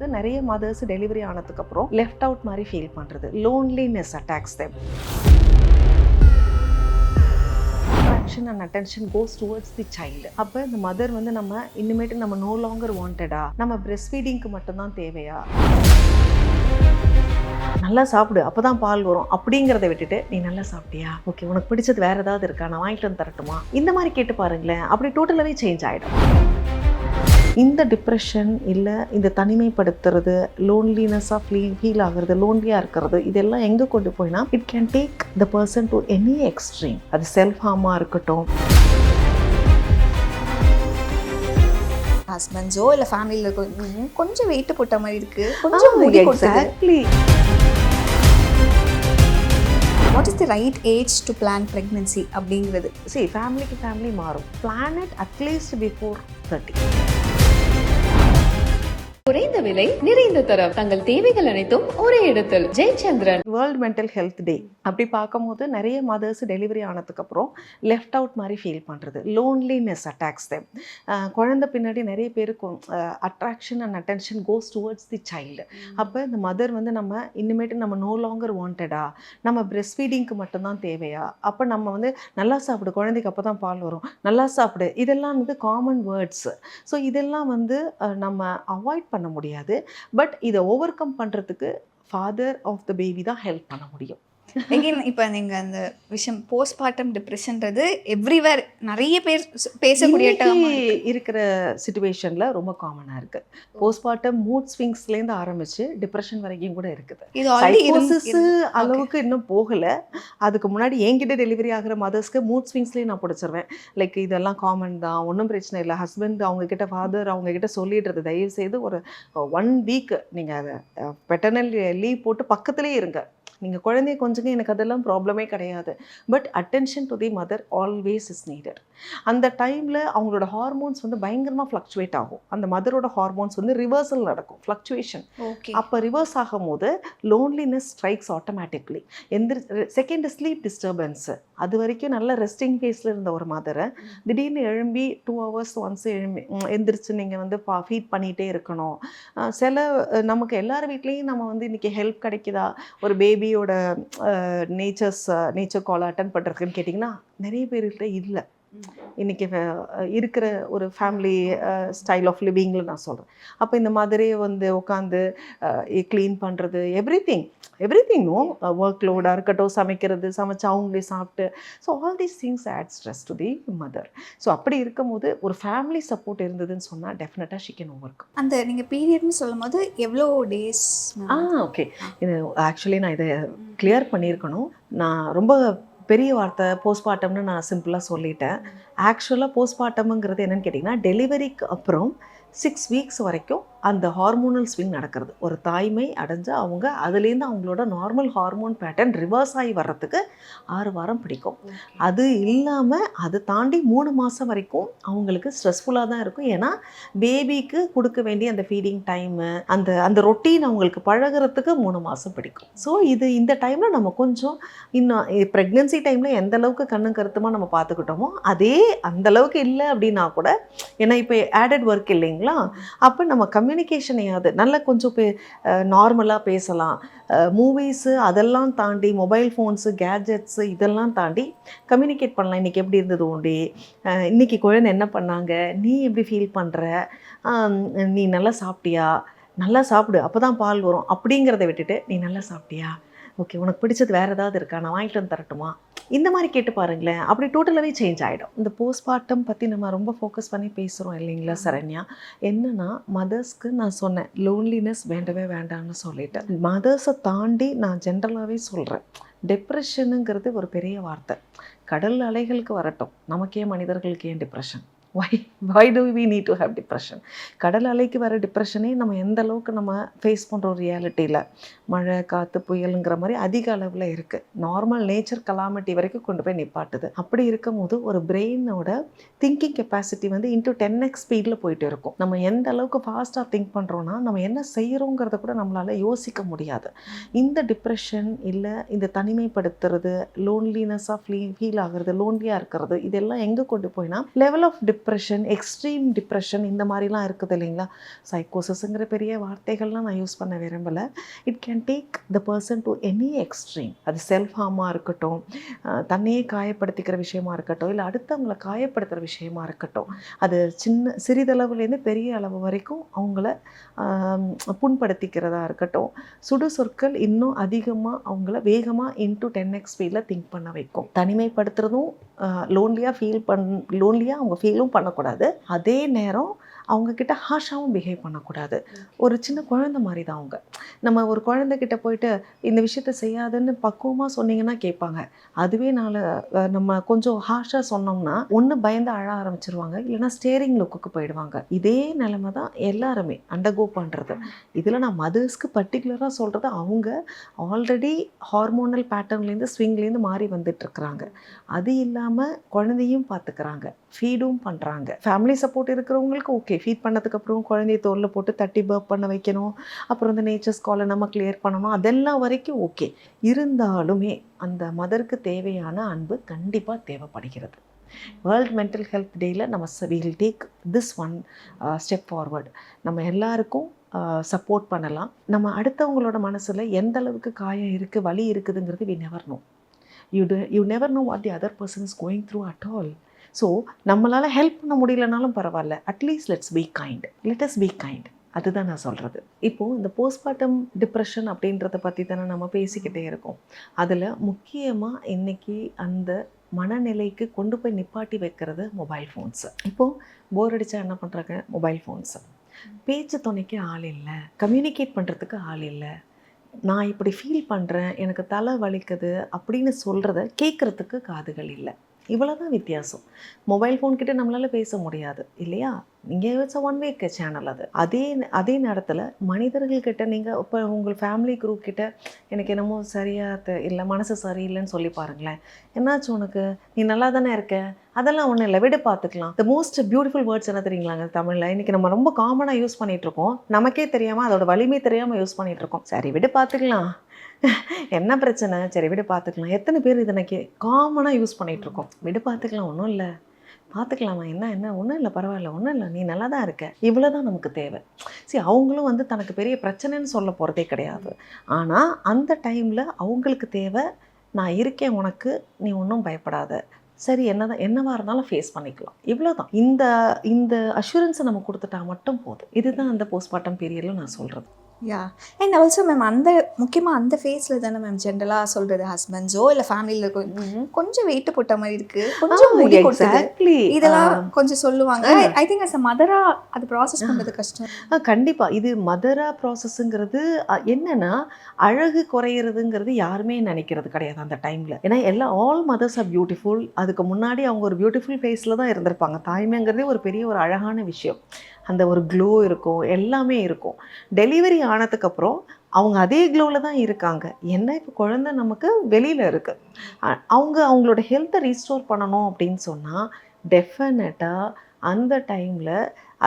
நிறைய mothers delivery ஆனதுக்கப்புறம் left out மாதிரி ஃபீல் பண்ணுறது, loneliness attacks them. Attraction and attention goes towards the child. அப்போ இந்த மதர் வந்து நம்ம இனிமேட்டு நம்ம நோ லாங்கர் வாண்டடா, நம்ம பிரெஸ்ட் ஃபீடிங்க்கு மட்டும்தான் தேவையா, நல்லா சாப்பிடு அப்போ தான் பால் வரும் அப்படிங்கிறத விட்டுட்டு நீ நல்லா சாப்பிட்டியா, ஓகே உனக்கு பிடிச்சது வேறு ஏதாவது இருக்கா, நான் வாங்கிட்டு வந்து தரட்டுமா, இந்த மாதிரி கேட்டு பாருங்களேன். அப்படி டோட்டலாகவே சேஞ்ச் ஆகிடும். இந்த டிப்ரெஷன் இல்லை இந்த தனிமைப்படுத்துறது, லோன்லினஸாக ஃபீல் ஆகிறது, லோன்லியாக இருக்கிறது, இதெல்லாம் எங்கே கொண்டு போயினா it can take the person to any extreme. அது செல்ஃப் ஹார்மாக இருக்கட்டும், ஹஸ்பண்ட்ஸோ இல்லை ஃபேமிலியில் இருக்க கொஞ்சம் வெயிட் போட்ட மாதிரி இருக்குது, கொஞ்சம் முடி கொட்டுது. Exactly. What is the right age to plan pregnancy அப்படிங்கிறது? சரி, ஃபேமிலிக்கு ஃபேமிலி மாறும். Plan it at least before 30. குறைந்த விலை நிறைந்த தரம், தங்கள் தேவைகள் அனைத்தும் ஒரே இடத்தில். Jayachandran. World mental health day அப்படி பார்க்கும்போது நிறைய மதர்ஸ் டெலிவரி ஆனதுக்கப்புறம் லெஃப்ட் அவுட் மாதிரி ஃபீல் பண்ணுறது, லோன்லினஸ் அட்டாக்ஸ் them. குழந்தை பின்னாடி நிறைய பேருக்கு attraction and attention goes towards the child. அப்போ இந்த மதர் வந்து நம்ம இனிமேட்டு நம்ம நோ லாங்கர் வாண்டடா, நம்ம பிரெஸ்ட் ஃபீடிங்க்கு மட்டும்தான் தேவையா, அப்போ நம்ம வந்து நல்லா சாப்பிடு குழந்தைக்கு அப்போ தான் பால் வரும், நல்லா சாப்பிடு, இதெல்லாம் வந்து காமன் வேர்ட்ஸ். ஸோ இதெல்லாம் வந்து நம்ம அவாய்ட் பண்ண முடியாது. பட் இதை ஓவர் கம் பண்ணுறதுக்கு ஃபாதர் ஆஃப் த பேபி தான் ஹெல்ப் பண்ண முடியும். எகைன் இப்போ நீங்கள் அந்த விஷயம் போஸ்ட்மார்ட்டம் டிப்ரெஷன்றது எவ்ரிவேர் நிறைய பேர் பேசக்கூடிய term இருக்கிற சிச்சுவேஷனில் ரொம்ப காமனாக இருக்குது. போஸ்ட்மார்ட்டம் மூட் ஸ்விங்ஸ்லேருந்து ஆரம்பித்து டிப்ரெஷன் வரைக்கும் கூட இருக்குது. இது ஆல்ரெடி சைக்கோசிஸ் அளவுக்கு இன்னும் போகலை. அதுக்கு முன்னாடி என்கிட்ட டெலிவரி ஆகிற மதர்ஸ்க்கு மூட் ஸ்விங்ஸ்லேயே நான் பிடிச்சிருவேன். லைக் இதெல்லாம் காமன் தான், ஒன்றும் பிரச்சனை இல்லை. ஹஸ்பண்ட் அவங்கக்கிட்ட, ஃபாதர் அவங்கக்கிட்ட சொல்லிடுறது, தயவுசெய்து ஒரு 1 வீக் நீங்கள் பெட்டர்னல் லீவ் போட்டு பக்கத்துலேயே இருங்க, நீங்கள் குழந்தைய கொஞ்சங்க, எனக்கு அதெல்லாம் ப்ராப்ளமே கிடையாது. But attention to the mother always is needed. அந்த டைமில் அவங்களோட ஹார்மோன்ஸ் வந்து பயங்கரமாக ஃப்ளக்சுவேட் ஆகும். அந்த மதரோட ஹார்மோன்ஸ் வந்து ரிவர்சல் நடக்கும், ஃப்ளக்சுவேஷன். அப்போ ரிவர்ஸ் ஆகும் போது loneliness strikes automatically. Second sleep disturbance. அது வரைக்கும் நல்ல ரெஸ்டிங் ஃபேஸில் இருந்த ஒரு மதரை திடீர்னு எழும்பி 2 hours ஒன்ஸ் எந்திரிச்சு நீங்கள் வந்து ஃபீட் பண்ணிகிட்டே இருக்கணும். சில நமக்கு எல்லார் வீட்லேயும் நம்ம வந்து இன்றைக்கி ஹெல்ப் கிடைக்குதா, ஒரு பேபியோட நேச்சர் காலை அட்டன் பண்ணுறதுக்குன்னு கேட்டிங்கன்னா நிறைய பேர்கிட்ட இல்லை. இன்றைக்கி இருக்கிற ஒரு ஃபேமிலி ஸ்டைல் ஆஃப் லிவிங்கில் நான் சொல்கிறேன். அப்போ இந்த மாதிரி வந்து உட்காந்து க்ளீன் பண்ணுறது, எவ்ரி திங் நோ ஒர்க் லோடாக இருக்கட்டும், சமைச்சு அவங்களே சாப்பிட்டு, so all these things add stress to the mother. So அப்படி இருக்கும்போது ஒரு ஃபேமிலி சப்போர்ட் இருந்ததுன்னு சொன்னால் டெஃபினட்டாக ஷி கேன் ஓவர்கம். அந்த நீங்கள் பீரியட்னு சொல்லும் போது எவ்வளோ டேஸ்? ஓகே, இது ஆக்சுவலி நான் இதை கிளியர் பண்ணியிருக்கணும். நான் ரொம்ப பெரிய வார்த்தை போஸ்ட்மார்ட்டம்னு நான் சிம்பிளாக சொல்லிட்டேன். ஆக்சுவலாக போஸ்ட்மார்ட்டம்ங்கிறது என்னென்னு கேட்டிங்கன்னா, டெலிவரிக்கு அப்புறம் 6 வீக்ஸ் வரைக்கும் அந்த ஹார்மோனல் ஸ்விங் நடக்கிறது. ஒரு தாய்மை அடைஞ்சு அவங்க அதுலேருந்து அவங்களோட நார்மல் ஹார்மோன் பேட்டர்ன் ரிவர்ஸ் ஆகி வர்றதுக்கு 6 வாரம் பிடிக்கும். அது இல்லாமல் அதை தாண்டி 3 மாதம் வரைக்கும் அவங்களுக்கு ஸ்ட்ரெஸ்ஃபுல்லாக தான் இருக்கும். ஏன்னா பேபிக்கு கொடுக்க வேண்டிய அந்த ஃபீடிங் டைமு, அந்த ரொட்டீன் அவங்களுக்கு பழகிறதுக்கு 3 மாதம் பிடிக்கும். ஸோ இந்த டைமில் நம்ம கொஞ்சம் இன்னும் ப்ரெக்னென்சி டைமில் எந்த அளவுக்கு கண்ணும் கருத்துமாக நம்ம பார்த்துக்கிட்டோமோ அதே அந்தளவுக்கு இல்லை அப்படின்னா கூட, ஏன்னா இப்போ ஆடட் ஒர்க் இல்லைங்களா, அப்போ நம்ம கம்யூனிகேஷனையாவது நல்லா கொஞ்சம் நார்மலாக பேசலாம். மூவிஸு அதெல்லாம் தாண்டி மொபைல் ஃபோன்ஸு, கேட்ஜெட்ஸு இதெல்லாம் தாண்டி கம்யூனிகேட் பண்ணலாம். இன்றைக்கி எப்படி இருந்தது உண்டே, இன்றைக்கி குழந்தை என்ன பண்ணாங்க, நீ எப்படி ஃபீல் பண்ணுற, நீ நல்லா சாப்பிட்டியா, நல்லா சாப்பிடு அப்போ தான் பால் வரும் அப்படிங்கிறத விட்டுட்டு நீ நல்லா சாப்பிட்டியா, ஓகே உனக்கு பிடிச்சது வேறு ஏதாவது இருக்கா, நான் வாங்கிட்டு வந்து தரட்டுமா, இந்த மாதிரி கேட்டு பாருங்களேன். அப்படி டோட்டலாகவே சேஞ்ச் ஆகிடும். இந்த போஸ்ட்மார்ட்டம் பற்றி நம்ம ரொம்ப ஃபோக்கஸ் பண்ணி பேசுகிறோம் இல்லைங்களா சரண்யா. என்னென்னா மதர்ஸ்க்கு நான் சொன்னேன் லோன்லினஸ் வேண்டவே வேண்டாம்னு சொல்லிட்டேன். மதர்ஸை தாண்டி நான் ஜென்ரலாகவே சொல்கிறேன், டிப்ரெஷனுங்கிறது ஒரு பெரிய வார்த்தை. கடல் அலைகளுக்கு வரட்டும், நமக்கே மனிதர்களுக்கு ஏன் depression? why do we need to have depression? கடல் அலைக்கு வர டிப்ரெஷனே நம்ம எந்த அளவுக்கு நம்ம ஃபேஸ் பண்ணுறோம் ரியாலிட்டியில். மழை காற்று புயலுங்கிற மாதிரி அதிக அளவில் இருக்குது. நார்மல் நேச்சர் கலாமிட்டி வரைக்கும் கொண்டு போய் நிப்பாட்டுது. அப்படி இருக்கும் போது ஒரு பிரெயினோட திங்கிங் கெப்பாசிட்டி வந்து இன்டூ 10x ஸ்பீடில் போயிட்டு இருக்கும். நம்ம எந்த அளவுக்கு ஃபாஸ்ட்டாக திங்க் பண்ணுறோன்னா நம்ம என்ன செய்கிறோங்கிறத கூட நம்மளால் யோசிக்க முடியாது. இந்த டிப்ரெஷன் இல்லை இந்த தனிமைப்படுத்துறது, லோன்லினஸாக ஃபீல் ஆகிறது, லோன்லியாக இருக்கிறது, இதெல்லாம் எங்கே கொண்டு போயினா level of depression, extreme depression இந்த மாதிரிலாம் இருக்குது இல்லைங்களா. சைக்கோசிஸ்ங்கிற பெரிய வார்த்தைகள்லாம் நான் யூஸ் பண்ண விரும்பலை. It can take the person to any extreme. அது செல்ஃப் ஹார்மாக இருக்கட்டும், தன்னையே காயப்படுத்திக்கிற விஷயமா இருக்கட்டும், இல்லை அடுத்தவங்களை காயப்படுத்துகிற விஷயமா இருக்கட்டும். அது சிறிதளவுலேருந்து பெரிய அளவு வரைக்கும் அவங்கள புண்படுத்திக்கிறதா இருக்கட்டும். சுடு சொற்கள் இன்னும் அதிகமாக அவங்கள வேகமாக இன்ட்டு 10x ஸ்பீடில் திங்க் பண்ண வைக்கும். தனிமைப்படுத்துறதும் லோன்லியாக அவங்க ஃபீலும் பண்ணக்கூடாது. அதே நேரம் அவங்கக்கிட்ட ஹாஷாகவும் பிஹேவ் பண்ணக்கூடாது. ஒரு சின்ன குழந்தை மாதிரி தான் அவங்க. நம்ம ஒரு குழந்தைகிட்ட போயிட்டு இந்த விஷயத்த செய்யாதுன்னு பக்குவமாக சொன்னீங்கன்னா கேட்பாங்க. அதுவே நம்ம கொஞ்சம் ஹாஷாக சொன்னோம்னா ஒன்று பயந்து அழ ஆரம்பிச்சிருவாங்க, இல்லைன்னா ஸ்டேரிங் லுக்குக்கு போயிடுவாங்க. இதே நிலைமை தான் எல்லாருமே அண்டர்கோ பண்ணுறது. இதில் நான் மதர்ஸ்க்கு பர்டிகுலராக சொல்கிறது, அவங்க ஆல்ரெடி ஹார்மோனல் பேட்டர்ன்லேருந்து ஸ்விங்லேருந்து மாறி வந்துட்டுருக்குறாங்க. அது இல்லாமல் குழந்தையும் பார்த்துக்கிறாங்க, ஃபீடும் பண்ணுறாங்க. ஃபேமிலி சப்போர்ட் இருக்கிறவங்களுக்கு ஓகே, ஃபீட் பண்ணதுக்கப்புறம் குழந்தைய தோளில் போட்டு தட்டி பர்ப் பண்ண வைக்கணும், அப்புறம் இந்த நேச்சர்ஸ் காலை நம்ம கிளியர் பண்ணணும், அதெல்லாம் வரைக்கும் ஓகே. இருந்தாலுமே அந்த மதருக்கு தேவையான அன்பு கண்டிப்பாக தேவைப்படுகிறது. வேர்ல்ட் மென்டல் ஹெல்த் டேயில் நம்ம will take this one step forward. நம்ம எல்லாருக்கும் சப்போர்ட் பண்ணலாம். நம்ம அடுத்தவங்களோட மனசில் எந்த அளவுக்கு காயம் இருக்குது, வலி இருக்குதுங்கிறது we never know. You never know what the other person is going through at all. So நம்மளால் ஹெல்ப் பண்ண முடியலனாலும் பரவாயில்ல, at least let's be kind, let us be kind. அதுதான் நான் சொல்கிறது. இப்போது இந்த போஸ்ட்மார்ட்டம் டிப்ரெஷன் அப்படின்றத பற்றி தானே நம்ம பேசிக்கிட்டே இருக்கோம். அதில் முக்கியமாக இன்றைக்கி அந்த மனநிலைக்கு கொண்டு போய் நிப்பாட்டி வைக்கிறது மொபைல் ஃபோன்ஸு. இப்போது போர் அடித்தா என்ன பண்ணுறாங்க, மொபைல் ஃபோன்ஸு. பேச்சு துணைக்கு ஆள் இல்லை, கம்யூனிகேட் பண்ணுறதுக்கு ஆள் இல்லை, நான் இப்படி ஃபீல் பண்ணுறேன், எனக்கு தலை வலிக்குது அப்படின்னு சொல்கிறத கேட்குறதுக்கு காதுகள் இல்லை. இவ்வளோ தான் வித்தியாசம். மொபைல் ஃபோன் கிட்டே நம்மளால் பேச முடியாது இல்லையா. நீங்கள் வச்ச ஒன் வே சேனல் அது. அதே நேரத்தில் மனிதர்கள்கிட்ட நீங்கள் இப்போ உங்கள் ஃபேமிலி குரூப் கிட்ட எனக்கு என்னமோ சரியாக இல்லை, மனசு சரியில்லைன்னு சொல்லி பாருங்களேன். என்னாச்சு உனக்கு, நீ நல்லா தானே இருக்க, அதெல்லாம் ஒன்றும் இல்லை, விட பார்த்துக்கலாம். த மோஸ்ட் பியூட்டிஃபுல் வேர்ட்ஸ் என்ன தெரியுங்களாங்க தமிழில் இன்றைக்கி நம்ம ரொம்ப காமனாக யூஸ் பண்ணிகிட்ருக்கோம். நமக்கே தெரியாமல், அதோட வலிமை தெரியாமல் யூஸ் பண்ணிகிட்ருக்கோம். சரி விட பார்த்துக்கலாம், என்ன பிரச்சனை, சரி விட பார்த்துக்கலாம். எத்தனை பேர் இதை காமனாக யூஸ் பண்ணிகிட்ருக்கோம். விட பார்த்துக்கலாம், ஒன்றும் இல்லை, பார்த்துக்கலாமா, என்ன ஒன்றும் இல்லை, பரவாயில்ல, ஒன்றும் இல்லை, நீ நல்லா தான் இருக்க, இவ்வளோ தான் நமக்கு தேவை. சரி, அவங்களும் தனக்கு பெரிய பிரச்சனைன்னு சொல்ல போகிறதே கிடையாது. ஆனால் அந்த டைமில் அவங்களுக்கு தேவை, நான் இருக்கேன் உனக்கு, நீ ஒன்றும் பயப்படாத, சரி என்னவாக இருந்தாலும் ஃபேஸ் பண்ணிக்கலாம், இவ்வளோ தான். இந்த அஷூரன்ஸை நம்ம கொடுத்துட்டா மட்டும் போதும். இதுதான் அந்த போஸ்ட்மார்ட்டம் பீரியடில் நான் சொல்கிறது. யா, அண்ட் ஆல்சோ மேம் முக்கியமாக அந்த ஃபேஸில் தானே மேம் ஜென்ரலாக சொல்கிறது, ஹஸ்பண்ட்ஸோ இல்லை ஃபேமிலியில் இருக்க கொஞ்சம் வெயிட் போட்ட மாதிரி இருக்குது, கொஞ்சம் முடி கொடுத்தது, இதெல்லாம் கொஞ்சம் சொல்லுவாங்க. ஐ திங்க் அஸ் அ மதராக அது ப்ராசஸ் பண்ணுறது கஷ்டம். கண்டிப்பாக இது மதராக ப்ராசஸ்ஸுங்கிறது என்னென்னா, அழகு குறையிறதுங்கிறது யாருமே நினைக்கிறது கிடையாது அந்த டைமில். ஏன்னா ஆல் மதர்ஸ் ஆர் பியூட்டிஃபுல். அதுக்கு முன்னாடி அவங்க ஒரு பியூட்டிஃபுல் ஃபேஸில் தான் இருந்திருப்பாங்க. தாய்மைங்கிறதே ஒரு பெரிய ஒரு அழகான விஷயம். அந்த ஒரு க்ளோ இருக்கும், எல்லாமே இருக்கும். டெலிவரி ஆனதுக்கப்புறம் அவங்க அதே க்ளோவில் தான் இருக்காங்க. என்ன இப்போ குழந்தை நமக்கு வெளியில் இருக்குது. அவங்களோட ஹெல்த்தை ரீஸ்டோர் பண்ணணும் அப்படின்னு சொன்னால் டெஃபினட்டாக அந்த டைமில்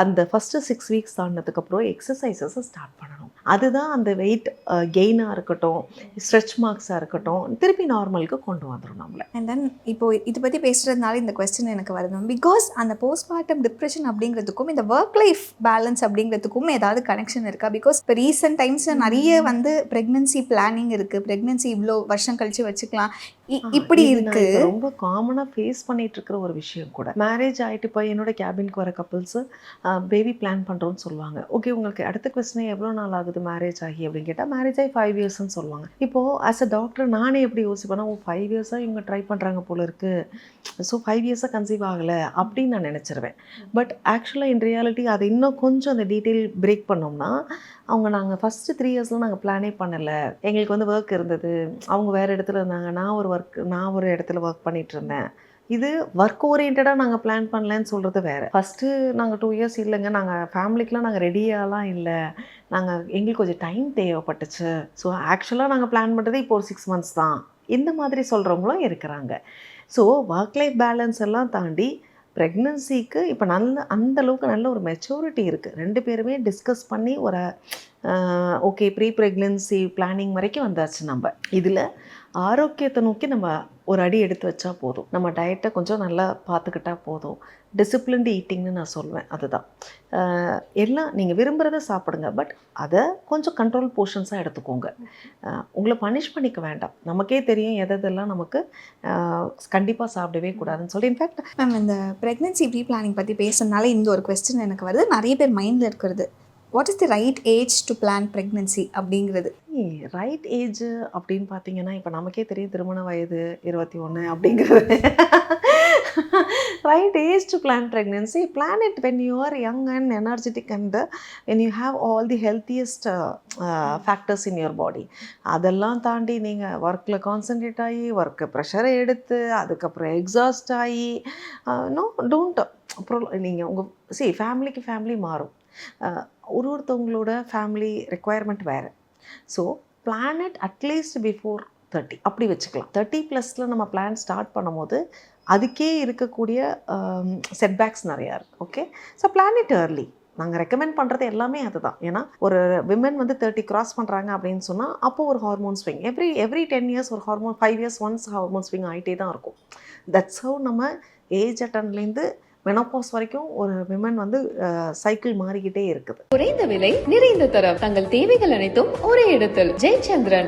அந்த ஃபஸ்ட்டு 6 வீக்ஸ் தாண்டினதுக்கப்புறம் எக்ஸசைசஸை ஸ்டார்ட் பண்ணணும். அதுதான் அந்த வெயிட் கெயினாக இருக்கட்டும், ஸ்ட்ரெச் மார்க்ஸாக இருக்கட்டும், திருப்பி நார்மலுக்கு கொண்டு வந்துடும் நம்மளை. அண்ட் தென் இப்போது இதை பற்றி பேசுகிறதுனால இந்த கொஸ்டின் எனக்கு வருது. பிகாஸ் அந்த போஸ்ட்மார்ட்டம் டிப்ரெஷன் அப்படிங்கிறதுக்கும் இந்த ஒர்க் லைஃப் பேலன்ஸ் அப்படிங்கிறதுக்கும் ஏதாவது கனெக்ஷன் இருக்கா? பிகாஸ் இப்போ ரீசெண்ட் டைம்ஸில் நிறைய ப்ரெக்னன்சி பிளானிங் இருக்குது, ப்ரெக்னன்சி இவ்வளோ வருஷம் கழித்து வச்சுக்கலாம், இப்படி இருக்கு. ரொம்ப காமனாக ஃபேஸ் பண்ணிட்டு இருக்கிற ஒரு விஷயம் கூட. மேரேஜ் ஆகிட்டு இப்போ என்னோட கேபினுக்கு வர கப்புள்ஸு பேபி பிளான் பண்ணுறோன்னு சொல்லுவாங்க. ஓகே, உங்களுக்கு அடுத்த கொஸ்டினே எவ்வளோ நாள் ஆகுது மேரேஜ் ஆகி அப்படின்னு கேட்டால், மேரேஜ் ஆகி 5 இயர்ஸ்ன்னு சொல்லுவாங்க. இப்போது ஆஸ் அ டாக்டர் நானே எப்படி யோசிப்பேன்னா, 5 இயர்ஸாக இவங்க ட்ரை பண்ணுறாங்க போல இருக்குது, ஸோ 5 இயர்ஸாக கன்சீவ் ஆகலை அப்படின்னு நான் நினச்சிருவேன். பட் ஆக்சுவலாக இன் ரியாலிட்டி அதை இன்னும் கொஞ்சம் அந்த டீட்டெயில் பிரேக் பண்ணோம்னா, நாங்கள் ஃபஸ்ட்டு 3 இயர்ஸில் நாங்கள் பிளானே பண்ணலை, எங்களுக்கு ஒர்க் இருந்தது, அவங்க வேறு இடத்துல இருந்தாங்க, நான் ஒரு இடத்துல ஒர்க் பண்ணிகிட்டு இருந்தேன். இது ஒர்க் ஓரியன்டாக நாங்கள் பிளான் பண்ணலன்னு சொல்கிறது வேறு. ஃபஸ்ட்டு நாங்கள் 2 இயர்ஸ் இல்லைங்க, நாங்கள் ஃபேமிலிக்கெலாம் நாங்கள் ரெடியாலாம் இல்லை, எங்களுக்கு கொஞ்சம் டைம் தேவைப்பட்டுச்சு, ஸோ ஆக்சுவலாக நாங்கள் பிளான் பண்ணுறது இப்போ ஒரு 6 மந்த்ஸ் தான், இந்த மாதிரி சொல்கிறவங்களும் இருக்கிறாங்க. ஸோ ஒர்க் லைஃப் பேலன்ஸ் எல்லாம் தாண்டி ப்ரெக்னன்சிக்கு இப்போ அந்தளவுக்கு நல்ல ஒரு மெச்சூரிட்டி இருக்குது. 2 பேருமே டிஸ்கஸ் பண்ணி ஒரு ஓகே ப்ரீ ப்ரெக்னன்சி பிளானிங் வரைக்கும் வந்தாச்சு. நம்ம இதில் ஆரோக்கியத்தை நோக்கி நம்ம ஒரு அடி எடுத்து வச்சா போதும். நம்ம டயட்டை கொஞ்சம் நல்லா பார்த்துக்கிட்டா போதும். டிசிப்ளின்டு ஈட்டிங்னு நான் சொல்வேன். அதுதான் எல்லாம் நீங்கள் விரும்புகிறத சாப்பிடுங்க, பட் அதை கொஞ்சம் கண்ட்ரோல் போர்ஷன்ஸாக எடுத்துக்கோங்க. உங்களை பனிஷ் பண்ணிக்க வேண்டாம். நமக்கே தெரியும் எதெல்லாம் நமக்கு கண்டிப்பாக சாப்பிடவே கூடாதுன்னு சொல்லி. இன்ஃபேக்ட் மேம், இந்த ப்ரெக்னென்சி ப்ரீ பிளானிங் பற்றி பேசுறதுனால இந்த ஒரு கொஸ்டின் எனக்கு வருது. நிறைய பேர் மைண்டில் இருக்கிறது, what is the right age to plan pregnancy அப்படிங்கிறது. ரைட் ஏஜ் அப்படின்னு பார்த்தீங்கன்னா, இப்போ நமக்கே தெரியும் திருமண வயது 21 அப்படிங்கிறது. Right age to plan pregnancy, plan it when you are young and energetic and when you have all the healthiest factors in your body. அதெல்லாம் தாண்டி நீங்கள் ஒர்க்கில் கான்சன்ட்ரேட் ஆகி ஒர்க்கு ப்ரெஷரை எடுத்து அதுக்கப்புறம் எக்ஸாஸ்ட் ஆகி நோ டோன்ட். அப்புறம் நீங்கள் உங்கள் ஃபேமிலிக்கு ஃபேமிலி மாறும். ஒருத்தவங்களோட ஃபேமிலி ரெக்குவயர்மெண்ட் வேறு. So plan it at least before 30 அப்படி வச்சுக்கலாம். 30+ நம்ம பிளான் ஸ்டார்ட் பண்ணும்போது அதுக்கே இருக்கக்கூடிய செட்பேக்ஸ் நிறையா இருக்குது. Okay, so plan it early. நாங்கள் ரெக்கமெண்ட் பண்ணுறது எல்லாமே அதுதான். ஏன்னா ஒரு விமன் வந்து 30 கிராஸ் பண்ணுறாங்க அப்படின்னு சொன்னால் அப்போது ஒரு ஹார்மோன் ஸ்விங் எவ்ரி 10 இயர்ஸ் ஒரு hormone, 5 years once hormone swing ஆகிட்டே தான் இருக்கும். தட்ஸ் ஹவ் நம்ம ஏஜ் அட்டன்லேருந்து மெனோபாஸ் வரைக்கும் ஒரு விமன் வந்து சைக்கிள் மாறிக்கிட்டே இருக்குது. குறைந்த விலை நிறைந்த தரம் தங்கள் தேவைகள் அனைத்தும் ஒரே இடத்தில். ஜெயச்சந்திரன்.